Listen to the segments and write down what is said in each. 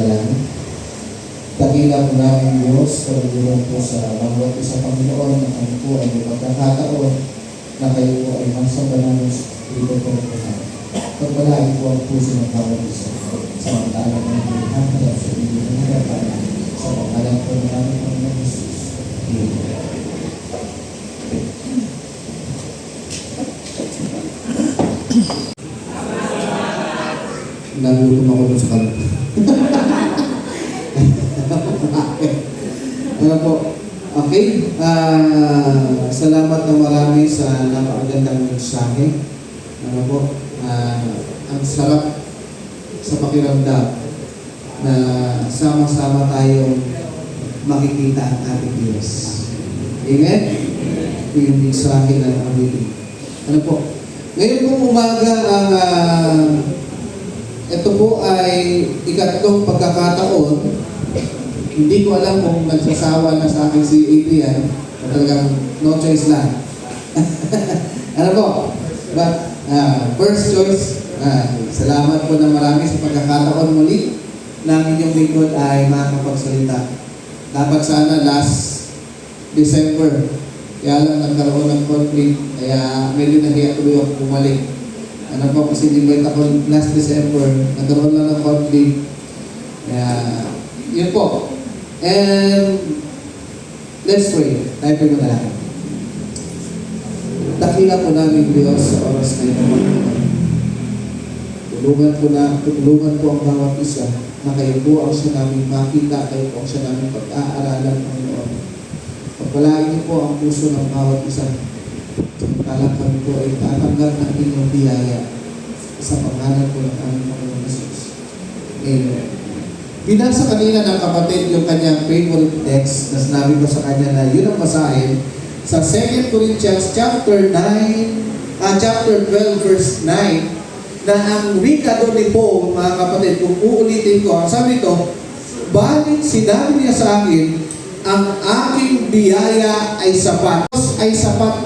manalangin. Dakila po namin Diyos, kalugurong po sa bawat isa Panginoon na kami po ay may pagkakataon na kayo po ay masamba namin dito po ng Panginoon. Pagpalain po ang puso ng bawat isa. Sa mga talang ng Panginoon at sa inyo ng harapan sa pangalan po namin Panginoon Jesus. Amen. Nagutom ako dun sa kanto. Ano po? Okay. Salamat na marami sa napakagandang mensahe. Ano po? Ang sarap sa pakiramdam na sama-sama tayong makikita ang ating Diyos. Amen? Ito yung mensahe na nakabili. Ano po? Ngayon pong umaga ito po ay ikatlong pagkakataon. Hindi ko alam kung nagsasawa na sa akin si Adrian o talagang no choice lang. Ano po? But first choice, salamat po na marami sa pagkakataon muli ng inyong lingkod ay makakapagsalita. Dapat sana last December. Kaya lang nagkaroon ng conflict. Kaya medyo nahiya tuloy ako bumalik. Ano po, kasi invite ako last December, nagkaroon lang ng conflict. Yun po. And let's pray. Tayo po muna lang. Dakila po namin Diyos sa oras na ito. Tulungan po ang bawat isa na kayo po ang siya namin makita, kayo po ang siya namin pag-aaralan, Panginoon. Pagpalain niyo po ang puso ng bawat isa. Samantalang kami po ay tatanggap ng inyong biyaya sa pangalan po ng aming Panginoon Jesus. Amen. Binasa kanina ng kapatid yung kanyang favorite text na sinabi ko sa kanya na yun ang basahin sa 2 Corinthians chapter 12 verse 9 na ang wika doon ni Paul, mga kapatid, kung uulitin ko, ang sabi ito, balit sinabi niya sa akin, ang aking biyaya ay sapat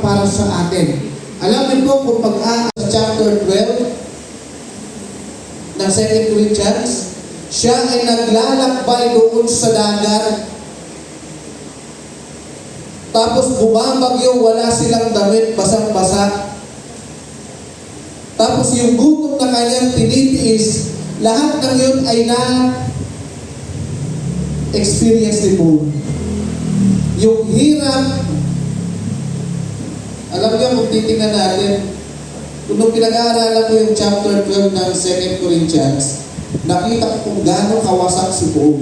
para sa atin. Alam niyo po kung pag-aaral sa chapter 12 ng 2 Corinthians, siya ay naglalakbay doon sa dagat. Tapos bumabagyo, wala silang damit, basang-basa. Tapos yung gutom na kanyang tinitiis, lahat ng yun ay na-experience ni Paul. Yung hirap, alam niyo kung titingnan natin, kung pinag-aaralan ko yung chapter 12 ng 2 Corinthians, nakita ko kung gano'ng kawasak si Paul.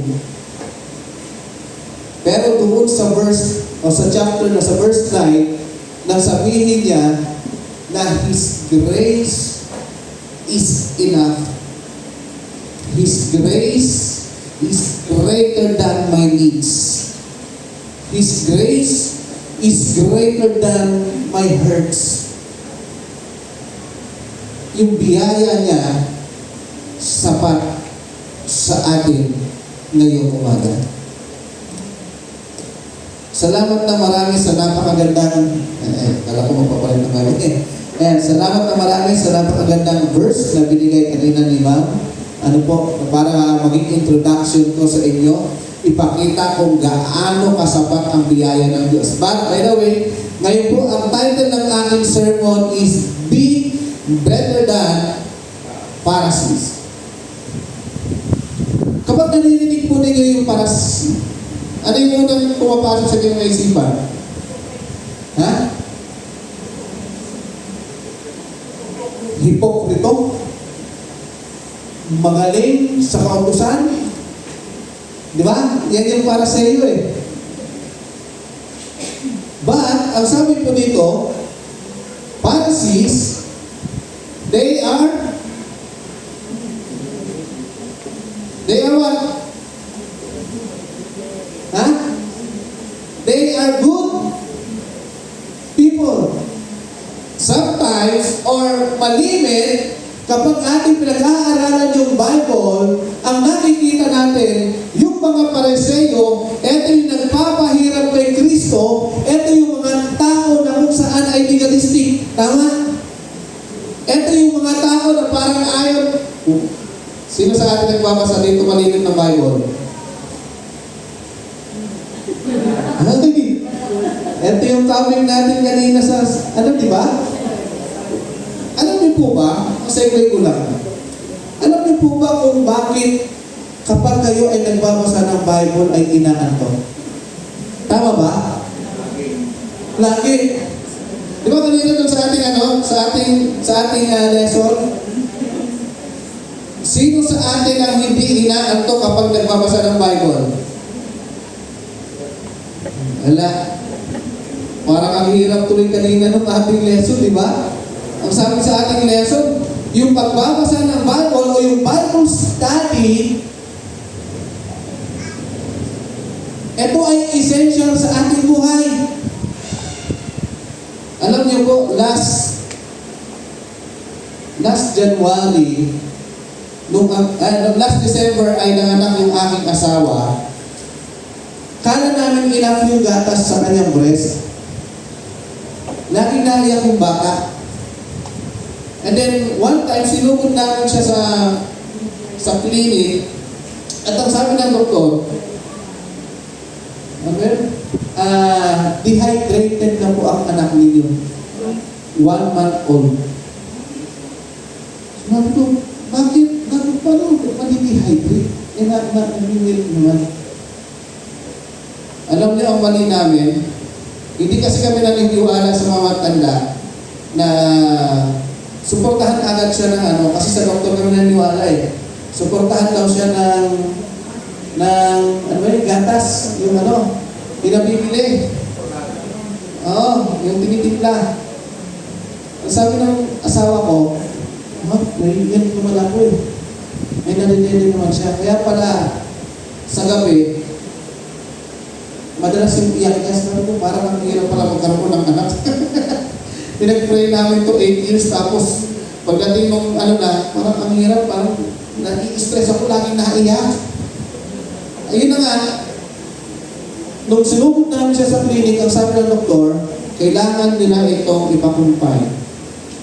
Pero doon sa verse, o sa chapter na sa verse 9, nang sabihin niya na His grace is enough. His grace is greater than my needs. His grace is greater than my hurts. Yung biyaya niya sapat sa atin ngayong umaga. Salamat na marami sa napakagandang kala ko magpapalit ng marami. Salamat na marami sa napakagandang verse na binigay kanina ni Ma'am. Ano po, para maging introduction ko sa inyo, ipakita kung gaano kasapat ang biyaya ng Diyos. But, by the way, ngayon po, ang title ng aking sermon is Be Better Than Pharisees. Kapag narinig po ninyo yung Pharisee, ano yung unang pumapasok sa inyong isipan? Ha? Hipokrito? Magaling sa kautusan? Di ba? Yan yung para sa iyo eh. But, ang sabi po dito, Pharisees, they are what? Ha? They are good people. Sometimes, or malimit, kapag ating pinag-aaralan yung Bible, ang nakikita natin, yung mga Pariseo, eto yung nagpapahirap kay Kristo, eto yung mga tao na kung saan ay legalistic. Tama? Eto yung mga tao na parang ayaw. Sino sa atin nagbabasa dito malilim na Bible? Ay, ito yung topic natin kanina sa, di ba? Alam niyo po ba, segue ko lang, alam niyo po ba kung bakit kapag kayo ay nagbabasa ng Bible ay inaantok? Tama ba? Lagi. Di ba kanina doon sa ating sa ating lesson? Sino sa atin ang hindi inaantok kapag nagbabasa ng Bible? Wala. Parang ang hirap tuloy kanina ng ating lesson, di ba? Ang sabi sa ating lesson, yung pagbabasa ng Bible o yung Bible study, ito ay essential sa ating buhay. Alam niyo po, last January, last December ay nanganak yung aking asawa. Kala namin enough yung gatas sa kanyang breast. Laging naiyak yung bata. And then, one time, sinugod namin siya sa clinic. At ang sabi ng doktor, dehydrated na po ang anak ninyo. 1 month old. Sabi ko, bakit? Paano madi-dehydrate? Na-milk naman. Alam niyo ang mali namin, hindi kasi kami naniniwala sa mga matanda na suportahan agad siya ng kasi sa doktor kami naniniwala eh. Suportahan daw siya ng gatas, yung pinabibili. Oo, yung tinitimpla. Sabi ng asawa ko, naiingat naman ako eh. May narinig naman siya. Kaya pala, sa gabi, madalas yung iyak niya. Sabi ko, parang ang hirap pala magkaroon ng anak. Pinag-pray namin to 8 years, tapos pagdating nung parang ang hirap, parang nai-stress ako, laging naiyak. Ayun na nga, nung sinugod namin siya sa clinic, ang sabi ng doktor, kailangan nila itong ipakumpay.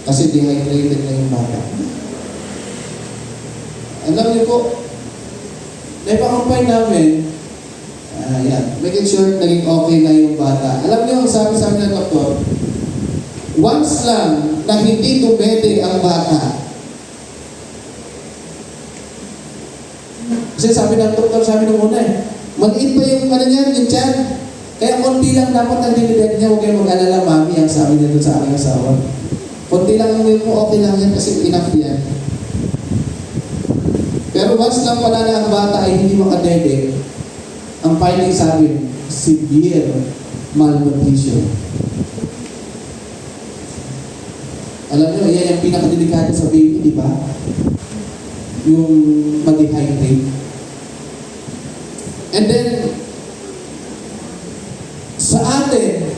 Kasi dehydrated na yung bata. Alam niyo po, naipakumpay namin, making sure naging okay na yung bata. Alam niyo, ang sabi ng doktor, once lang na hindi tumede ang bata. Kasi sabi ng doktor, sabi nung una maliit pa yung yung tiyan. Kaya konti lang dapat ang dinidend niya, huwag kayong mag-alala, mami, ang sabi niya doon sa aking asawa. Konti lang ang milk mo, okay lang yan kasi enough yan. Pero once lang pala na ang bata ay hindi makadede, ang finding sabi, severe malnutrition. Alam niyo, yan yung pinakadelikado sa baby, di ba? Yung ma-dehydrate. And then, sa atin,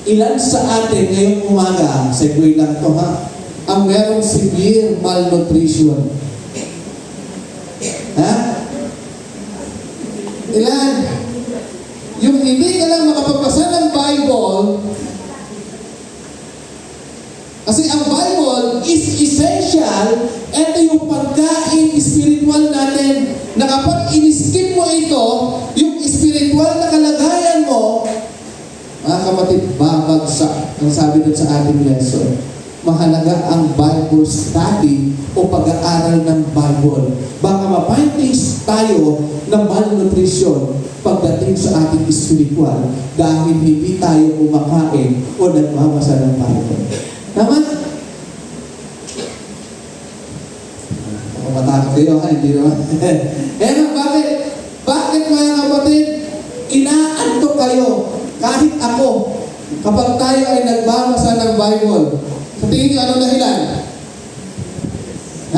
ilan sa atin ngayong umaga, segue lang to ang merong severe malnutrition. Ha? Ilan? Yung hindi ka lang makapagbasa ng Bible, kasi ang Bible is essential. Ito yung pagkain spiritual natin na kapag in-skip mo ito, yung spiritual na kalagayan mo, mga kapatid, babagsak. Ang sabi dun sa ating lesson, mahalaga ang Bible study o pag-aaral ng Bible. Baka ma-findings tayo ng malnutrition pagdating sa ating spiritual dahil hindi tayo kumakain o nagbabasa ng Bible. Tama? Matakot kayo, hindi naman. Bakit mga kapatid, inaantok kayo, kahit ako, kapag tayo ay nagbabasa ng Bible? Sa tingin niyo, anong dahilan?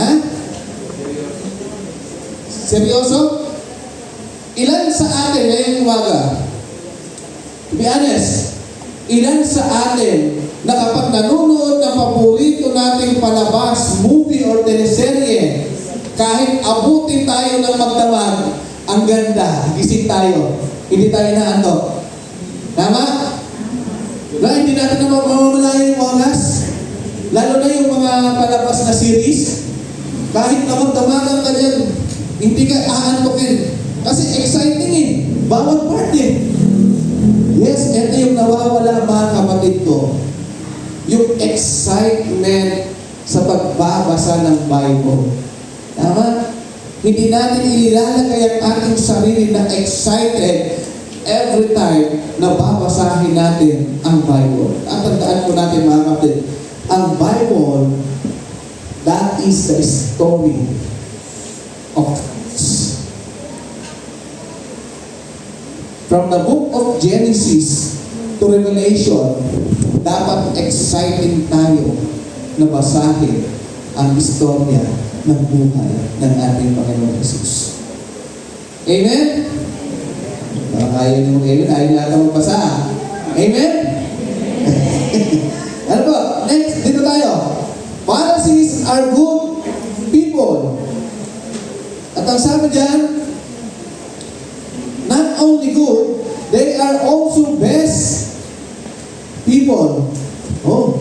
Ha? Seryoso? Ilan sa atin ngayong umaga? To be honest, ilan sa atin na kapag nanonood ng paborito nating palabas, movie or teleserye, kahit abutin tayo ng magdamag, ang ganda, gising tayo, hindi tayo naantok. Tama? Hindi natin na mamamalayan yung oras. Lalo na yung mga palabas na series. Kahit na magdamagan ka dyan, Hindi ka aantukin. Kasi exciting eh. Bawat part eh. Yes, ito yung nawawala mga kapatid ko. Yung excitement sa pagbabasa ng Bible. Tama? Hindi natin inilalagay ang ating sarili na excited every time na babasahin natin ang Bible. At tandaan po natin mga kapatid, ang Bible, that is the story of Christ. From the book of Genesis to Revelation, dapat exciting tayo na basahin ang istorya ng buhay ng ating Panginoon Jesus. Amen? Kaya nyo amen, ayaw natin magbasa. Amen? Ano po? Next, dito tayo. Pharisees are good people. At ang sabi dyan, not only good, they are also best people. Oh.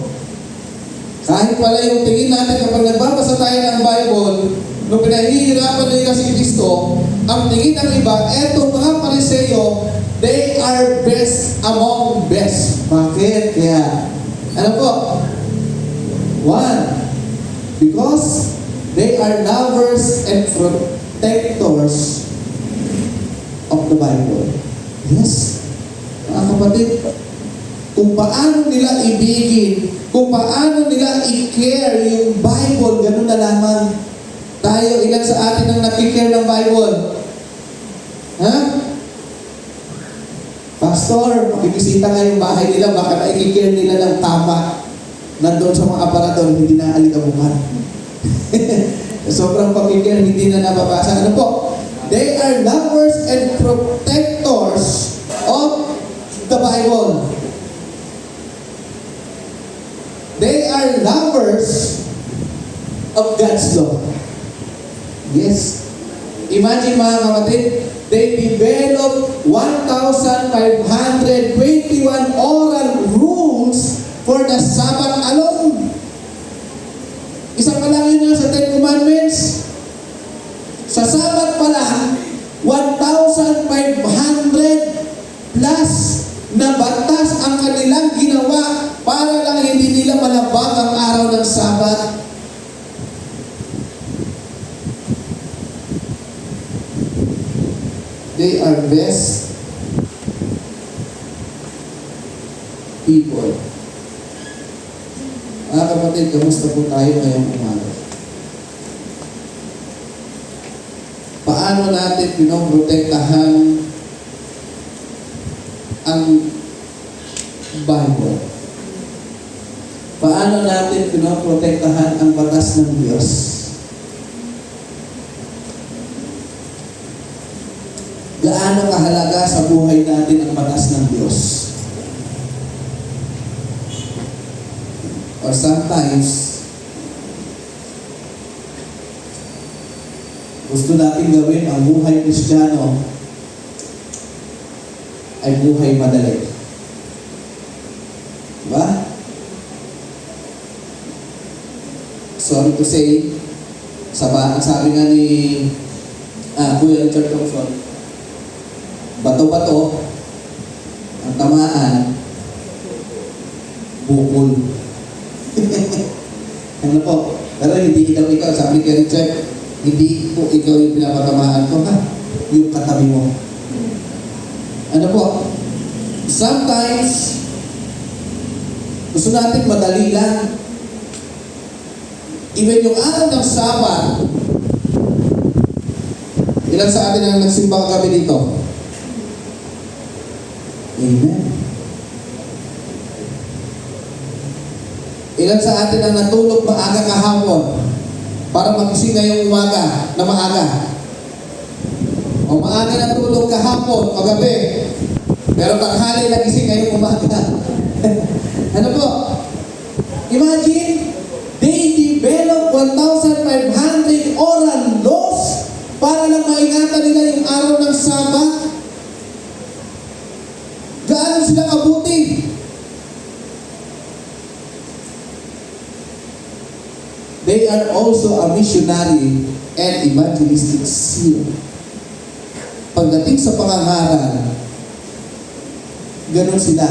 Kahit pala yung tingin natin kapag nagbabasa tayo ng Bible, nung pinahihirapan nila si Kristo, ang tingin ng iba, eto mga Pariseo, they are best among best. Bakit? Kaya, ano po? One, because they are lovers and protectors of the Bible. Yes. Mga kapatid, kung paano nila ibigin, kung paano nila i-care yung Bible, ganun na lamang. Tayo, ilan sa atin ang nakikare ng Bible? Ha? Pastor, makikisita nga yung bahay nila, baka na-i-care nila ng tama. Nandun sa mga aparador, hindi na alikabukan. Sobrang pakikare, hindi na nababasa. Ano po? They are lovers and protectors of the Bible. They are lovers of God's law. Yes. Imagine mga kapatid, they developed 1,521 oral rules for the Sabbath alone. Isa pa lang yun sa Ten Commandments. Sa Sabbath pa lang, 1,500 plus na batas ang kanilang ginawa para lang hindi nila malabag ang araw ng Sabbath. They are best people. Mga kapatid, kamusta po tayo ngayong umaga? Paano natin pinoprotektahan ang Bible? Paano natin pinoprotektahan ang batas ng Diyos? Gaano kahalaga sa buhay natin ang batas ng Diyos? Or sometimes, gusto natin gawin ang buhay Kristiyano ay buhay madali. Diba? Sorry to say, sabi nga ni Kuya Richard Thompson, bato-bato, ang tamaan, bukol. Ano po? Pero hindi ikaw, sabi ni Richard, hindi po ikaw yung pinapatamaan ko, ha? Yung katabi mo. Ano po? Sometimes, gusto natin madali lang. Even yung araw ng Sabat, ilan sa atin ang nagsimba kagabi dito? Amen. Ilan sa atin ang natulog maaga kahapon para magising ngayong umaga na maaga? O maaga natulog kahapon o gabi, pero tanghali nagising ngayong umaga. Ano po? Imagine, they develop 1,500 oral laws para lang maingatan nila yung araw ng Sabat. Gaano sila kabuti? They are also a missionary and evangelistic zeal. Pagdating sa pangangaral, ganun sila.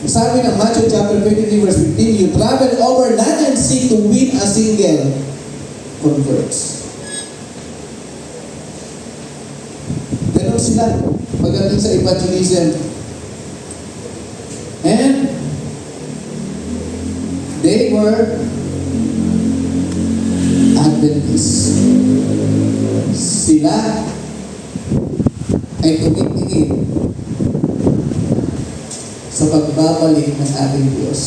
Sabi ng Matthew chapter 23 verse 15, you travel over land and seek to win a single converts. Ganun sila pagdating sa evangelism. And they were Adventists. Sila ay tumitingin sa pagbabalik ng ating Diyos.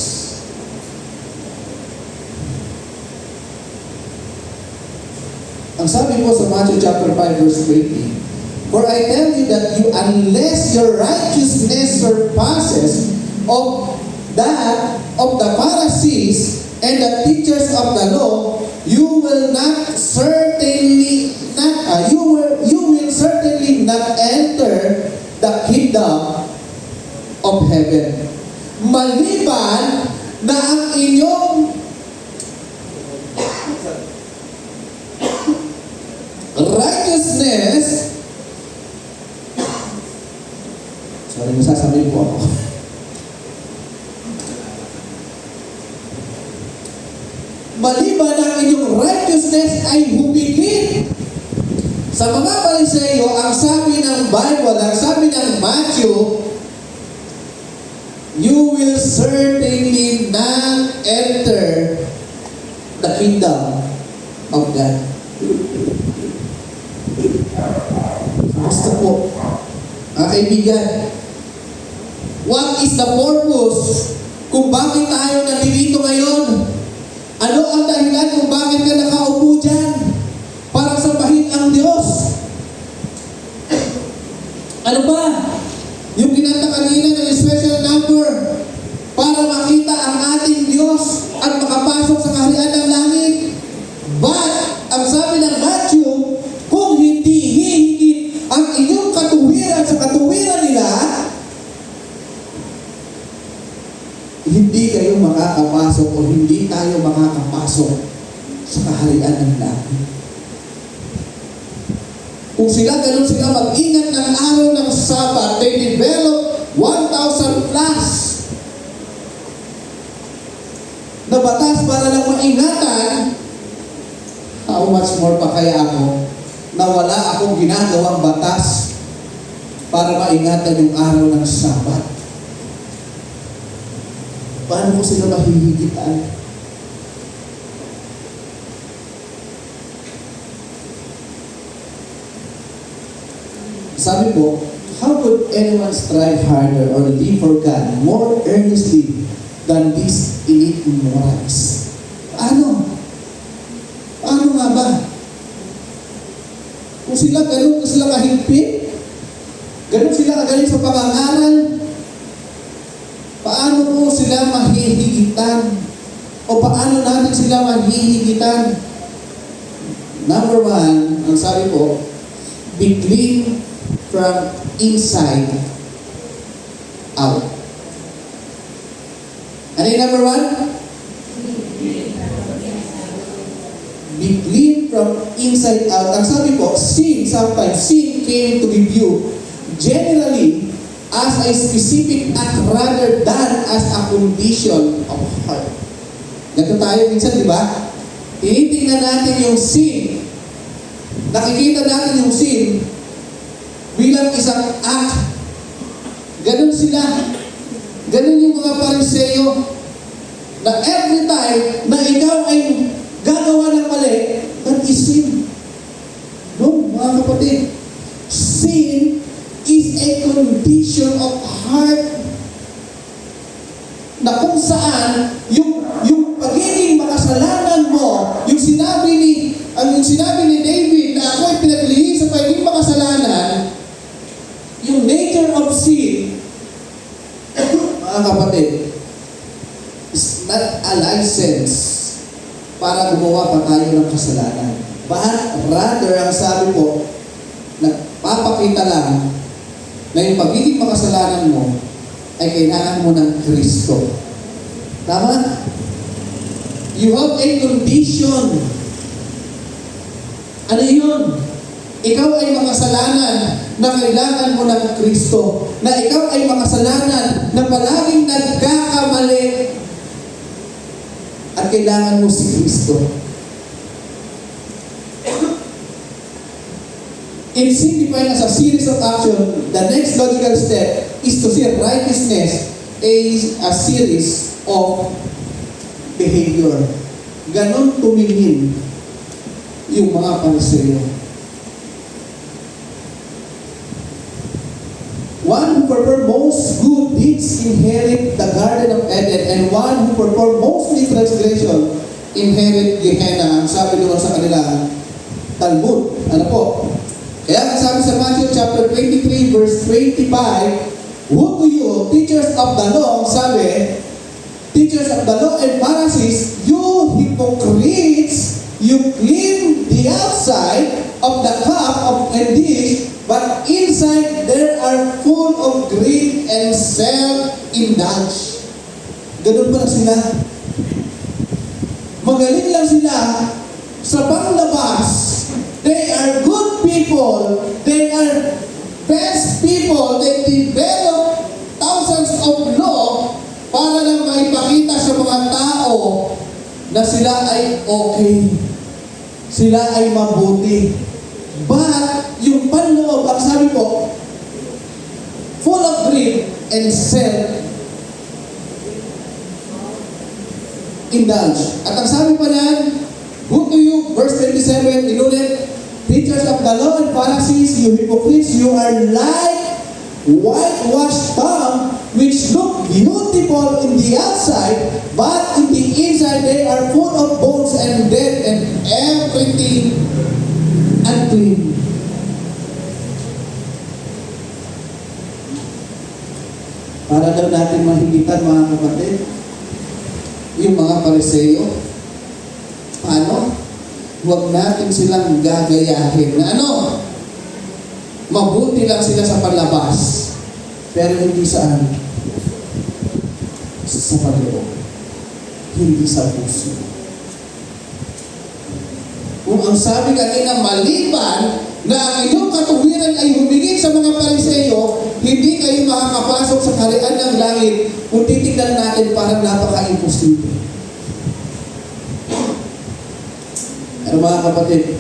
Ang sabi po sa Matthew chapter 5 verse 20, for I tell you that unless your righteousness surpasses of that of the Pharisees and the teachers of the law, you will certainly not enter the kingdom of heaven. Maliban na ang inyong righteousness, sorry, masasabihin po ako. Maliban na ang inyong righteousness ay humigit sa mga Pariseyo, ang sabi ng Bible, ang sabi ng Matthew, you will certainly not enter the kingdom of God. Basta po, mga kaibigan, what is the purpose kung bakit tayo nandito ngayon? Ano ang dahilan kung bakit ka nakaupo dyan? Para sambahin ang Diyos. Ano ba? Yung kinanta kanina ng special number para makita ang ating Diyos at makapasok sa kaharian ng langit. But, ang sabi ng Matthew, kung hindi hihigit ang inyong katuwiran sa katuwiran nila, hindi kayo makakapasok o hindi tayo makakapasok sa kaharian ng langit. Kung sila ganun sila mag-ingat ng araw ng Sabat, they develop 1,000 plus na batas para lang maingatan. How much more pa kaya ako na wala akong ginagawang batas para maingatan yung araw ng Sabat? Paano ko sila mahihigitan? Sabi po, how could anyone strive harder or live for God more earnestly than these elite morals? Paano? Paano nga ba? Kung sila ganun, kung sila kahigpit, ganun sila kagaling sa pangangaral, paano po sila mahihigitan? O paano natin sila mahihigitan? Number one, ang sabi po, be clean from inside out. Ano yung number one? Be clean from inside out. Ang sabi po, sometimes sin came to be viewed generally as a specific act rather than as a condition of heart. Ganito tayo minsan, di ba? Tinitingnan natin yung sin. Nakikita natin yung sin bilang isang act. Ganun sila. Ganun yung mga Pariseyo na every time na ikaw ay gagawa ng mali, that is sin. No, mga kapatid. Sin is a condition of heart na kung saan yung pagiging makasalanan mo, yung sinabi ni David na ako ay pinaglihim sa pagiging makasalanan, yung nature of sin, mga kapatid, is not a license para gumawa pa tayo ng kasalanan. But rather, ang sabi po, nagpapakita lang na yung pagiging makasalanan mo ay kailangan mo ng Kristo. Tama? You have a condition. Ano yun? Ikaw ay makasalanan na kailangan mo ng Kristo. Na ikaw ay makasalanan na palaging nagkakamali at kailangan mo si Kristo. If sin defined as a series of action, the next logical step is to see righteousness as a series of behavior. Ganon tumingin yung mga Pariseo. One who performed most good deeds inherit the Garden of Eden, and one who performed mostly transgression inherit Gehenna. Ang sabi doon sa kanilang Talmud. Ano po? Kaya ang sabi sa Matthew chapter 23 verse 25, woe to you, teachers of the law, sabi, teachers of the law and Pharisees, you hypocrites, you clean the outside of the cup and dish, but inside there are full of greed and self-indulge. Ganun pala sila. Magaling lang sila sa panglabas. They are good people. They are best people. They develop thousands of law para lang maipakita sa mga tao na sila ay okay. Sila ay mabuti. But yung panloob, ang sabi ko, full of greed and self-indulge. At ang sabi pa niyan, who to you, verse 27, inulit, teachers of the law and Pharisees, you hypocrites, you are like whitewashed tomb, which look beautiful in the outside, but in the inside they are full of bones and dead and everything unclean. Para daw natin mahigitan, mga kapatid, yung mga Pariseo, paano? Huwag natin silang gagayahin na ano? Mabuti lang sila sa panlabas, pero hindi saan? Sa panloob. Hindi sa puso. Kung ang sabi kanina, maliban na ang inyong katuwiran ay humigit sa mga Pariseo, hindi kayo makakapasok sa kaharian ng langit. Kung titignan natin, parang napaka-imposible. Ano mga kapatid?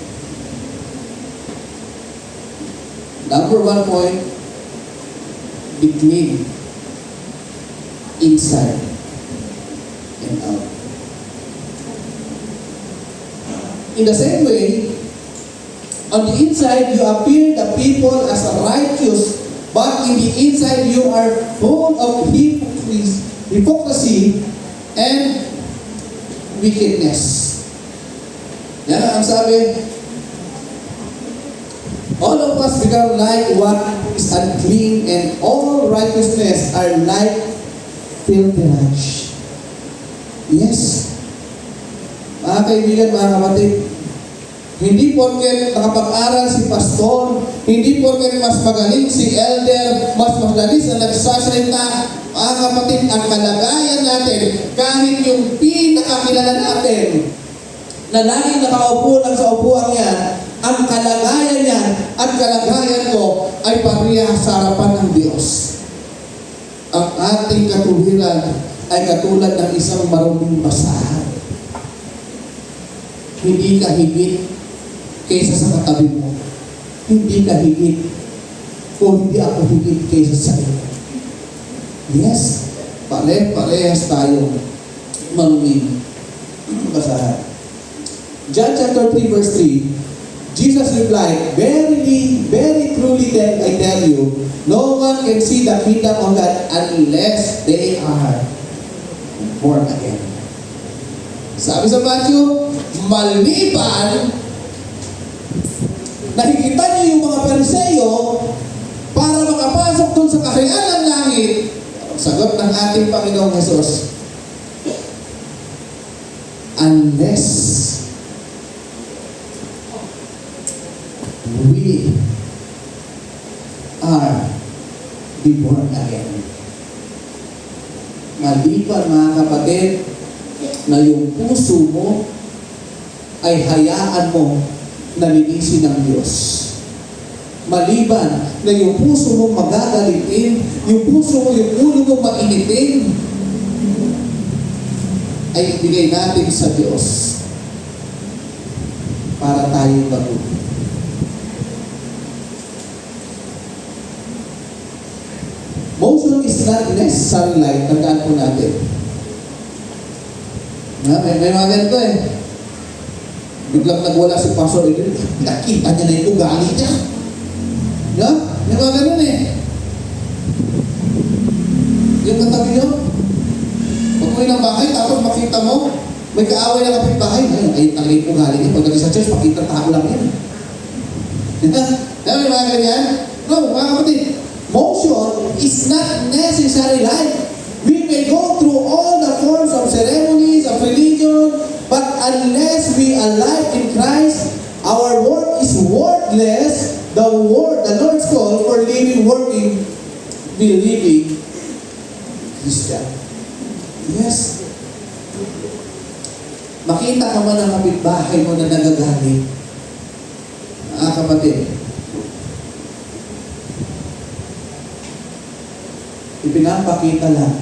Number 1 point, be clean inside and out. In the same way, on the inside you appear the people as righteous, but in the inside you are full of hypocrisy and wickedness. Yan ang sabi, all of us become like what is unclean, and all righteousness are like filthiness. Yes. Mga kaibigan, mga kapatid, hindi porket nakapag-aral si pastor, hindi porket mas magaling si elder, mas magaling na nagsasalita, mga kapatid, ang kalagayan natin, kahit yung pinakakilala natin, na laging nakaupo lang sa upuan yan, ang kalagayan niyan at kalagayan ko ay parehas sa harapan ng Diyos. Ang ating katuwiran ay katulad ng isang maruming basahan. Hindi ka higit kaysa sa katabi mo. Hindi ka higit o hindi ako higit kaysa sa iyo. Yes, parehas tayo maruming basahan. John chapter 3 verse 3, Jesus replied, verily, very truly I tell you, no one can see the kingdom of God unless they are born again. Sabi sa Matthew, maliban, nakikita niyo yung mga Pariseo para makapasok dun sa kaharian ng langit. Sagot ng ating Panginoong Jesus, unless we are born again. Maliban, mga kapatid, na yung puso mo ay hayaan mo na linisin ng Diyos. Maliban na yung puso mo magagalitin, yung puso mo, yung ulo mo mainitin, ay ibigay natin sa Diyos para tayo baguhin. Motion is not necessary life. Tandaan po natin. May mga ganito eh. Biglang nagwala si Pastor Edwin, nakita niya na yung ugali niya. May mga ganun eh. Yung katabi niyo, pag-uwi ng bahay, tapos makita mo, may kaaway na kapitbahay. Ayun talaga yung ugali niya. Pagdating sa church, makita tao lang yan. May mga ganyan? No, mga kapatid. Motion is not necessary life. We may go through all the forms of ceremonies, of religion, but unless we are alive in Christ, our work is worthless. The Lord's call for living, working, believing Christian. Yes. Makita ka man ng kapitbahay mo na nagagaling. Kapatid, ipinapakita lang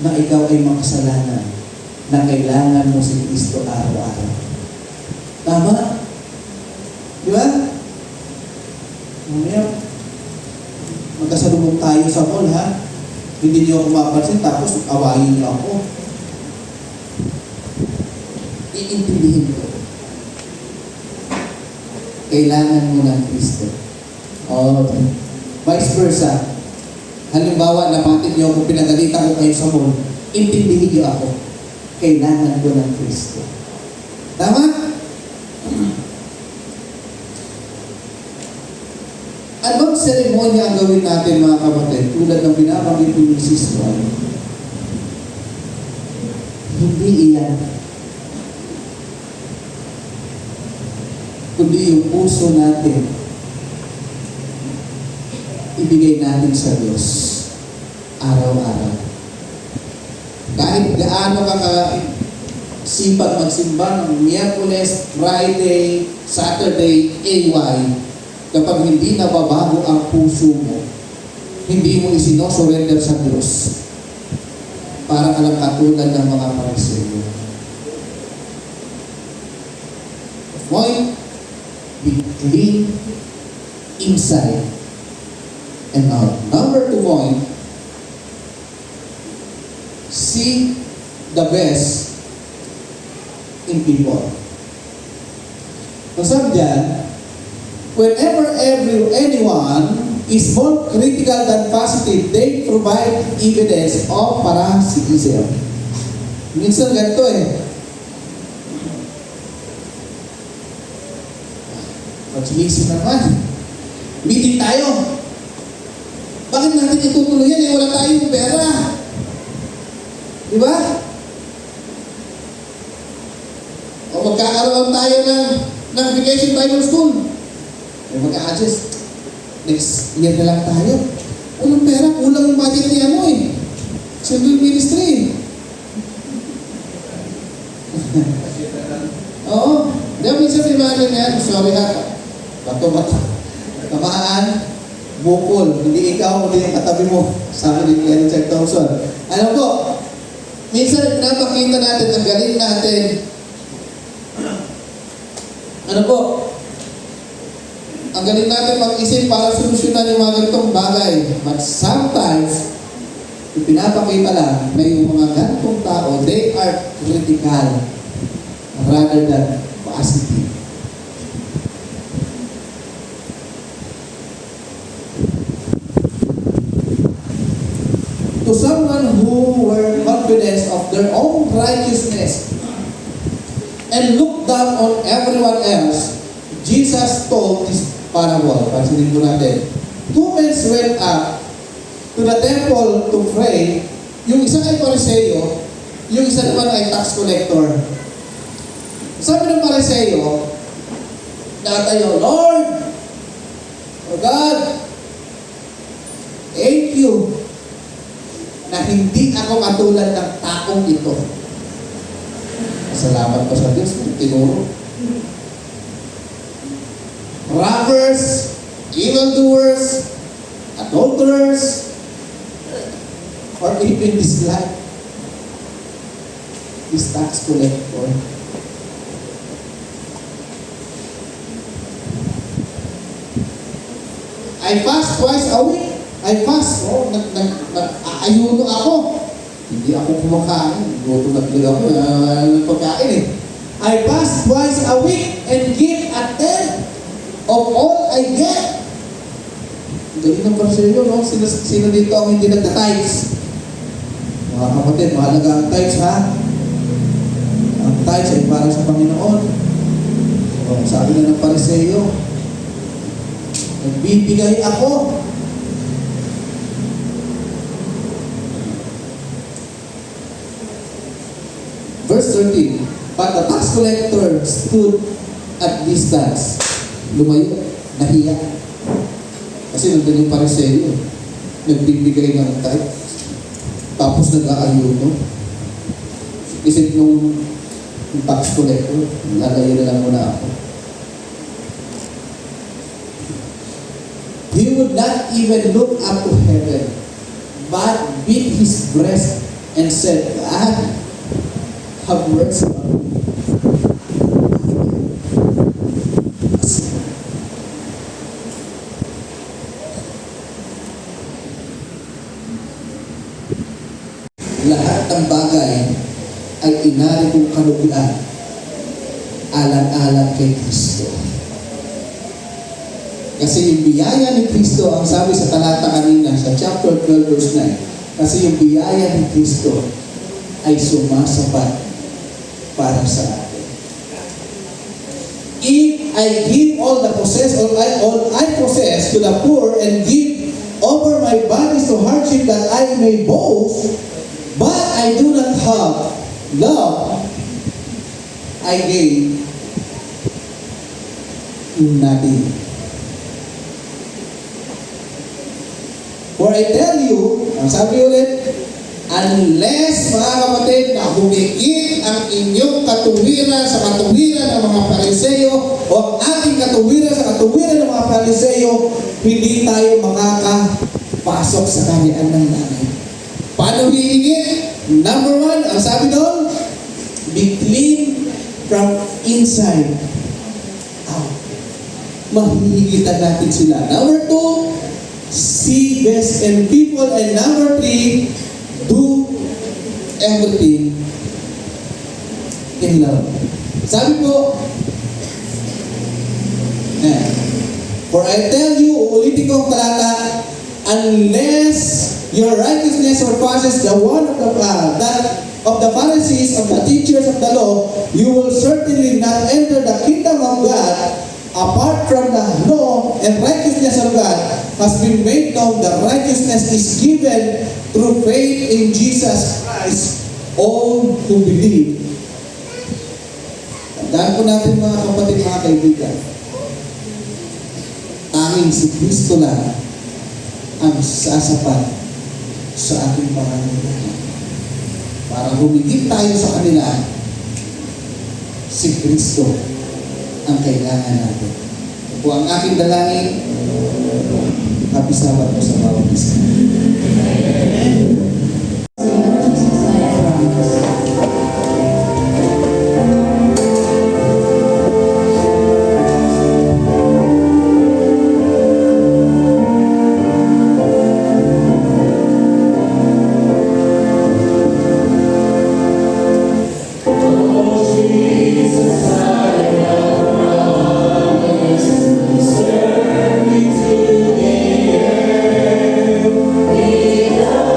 na ikaw ay makasalanan na kailangan mo si Kristo araw-araw. Tama? Di ba? Mamaya, magkasalubong tayo sa mall, ha? Hindi niyo ako mapansin, tapos awayin niyo ako. Iintindihin ko. Kailangan mo ng Kristo. Vice versa. Halimbawa, napatin niyo kung pinagalitan ko kayo sa mall, intindihin niyo ako. Kailangan ko ng Kristo. Tama? Anong seremonya ang gawin natin, mga kapatid? Tulad ng binabanggit ni Mrs. Juan. Hindi iyan. Kundi yung puso natin, ibigay natin sa Diyos araw-araw. Kahit gaano ka sipag magsimba ng Miyerkules, Friday, Saturday, AY, kapag hindi nababago ang puso mo, hindi mo isinosurrender sa Diyos, para ka lang katulad ng mga Pariseo. Point, be clean inside and out. Number 2 point, see the best in people. Kung saan dyan, whenever anyone is more critical than positive, they provide evidence of parasitism. Minsan ganito eh. Pag-iisip naman. Meeting tayo. Bakit natin itutuloy yan? Wala tayong pera. Di ba? O magkakaroon tayo ng vacation Bible School. Mag-a-adjust. Next year na lang tayo. Walang pera, kulang yung budget ni Children Ministry. Oo. Diyan minsan may mga ganyan. Sorry ha. Bato-bato. Tamaan. Bukol. Hindi ikaw, hindi yung katabi mo. Sabi ni Richard Thompson. Alam ko, minsan pinapakita natin, ang galing natin. Ano po? Ang galing natin mag-isip para solusyonan yung mga ganitong bagay. But sometimes, ipinapakita lang na yung mga ganitong tao, they are critical rather than positive. To someone who were confident of their own righteousness and looked down on everyone else, Jesus told this parable. Pansinin mo natin. 2 men went up to the temple to pray. Yung isa ay Pariseo, yung isa naman ay tax collector. Sabi ng Pariseo, natayo, Lord, O God, thank you na hindi ako katulad ng taong ito. Salamat pa sa Diyos, tinuro. robbers, evildoers, adulterers, or even this life, this tax collector. I fast twice a week. I fast. Ayuno ako. Hindi ako kumakain. Gutom na talaga ako ng pagkain eh. I fast twice a week and give a tenth of all I get. Galing ng parselyo, no? Sino dito ang hindi nagta-tithes? Mga kapatid, mahalaga ang tithes, ha? Ang tithes ay para sa Panginoon. So, sabi na ng Pariseo, nagbibigay ako. Verse 13, but the tax collector stood at distance. Lumayo, nahiya. Kasi nandun yung Pariseo, nagbibigay ng tithe, tapos nag-aayuno. Isip nung tax collector, lalayo na lang muna ako. He would not even look up to heaven, but beat his breast and said, God, have mercy on me. Lahat ng bagay ay inari kong kalugian alang-alang kay Kristo. Kasi yung biyaya ni Kristo, ang sabi sa talata kanina, sa chapter 12 verse 9, kasi yung biyaya ni Kristo ay sumasapat para sa atin. If I give all I possess to the poor and give over my bodies to hardship that I may boast, but I do not have love, I gain nothing. For I tell you, ang sabi ulit, unless, mga kapatid, na humigit ang inyong katuwiran sa katuwiran ng mga Pariseo o ang ating katuwiran sa katuwiran ng mga Pariseo, hindi tayo makakapasok sa kaharian ng langit. Paano hihigit? Number 1, ang sabi doon, be clean from inside out. Mahihigitan natin sila. Number 2, see best in people. And number 3, do everything in love. Sabi po, for I tell you, ulitin ko ang talata, unless your righteousness surpasses the one of that of the Pharisees, of the teachers of the law, you will certainly not enter the kingdom of God. Apart from the law and righteousness of God has been made known, the righteousness is given through faith in Jesus Christ, all who believe. Tandaan po natin mga kapatid, mga kaibigan, tanging si Kristo lang ang sasapat sa ating pangangailangan. Para humigit tayo sa kanila, si Kristo ang kailangan natin. Ito po ang aking dalangin. Happy Sabbath po sa bawat isa. Be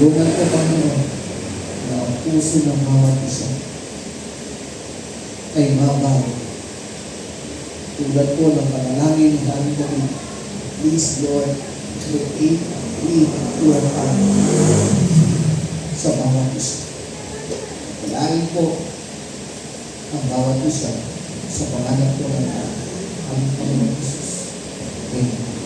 Tulungan ko, Panginoon, na ang puso ng bawat isa ay mabaw. Tulad po ng panalangin ng aming David, please, Lord, create me your heart sa bawat isa. Palangin po ang bawat isa sa pangalan po ng aming Panginoon Jesus. Amen.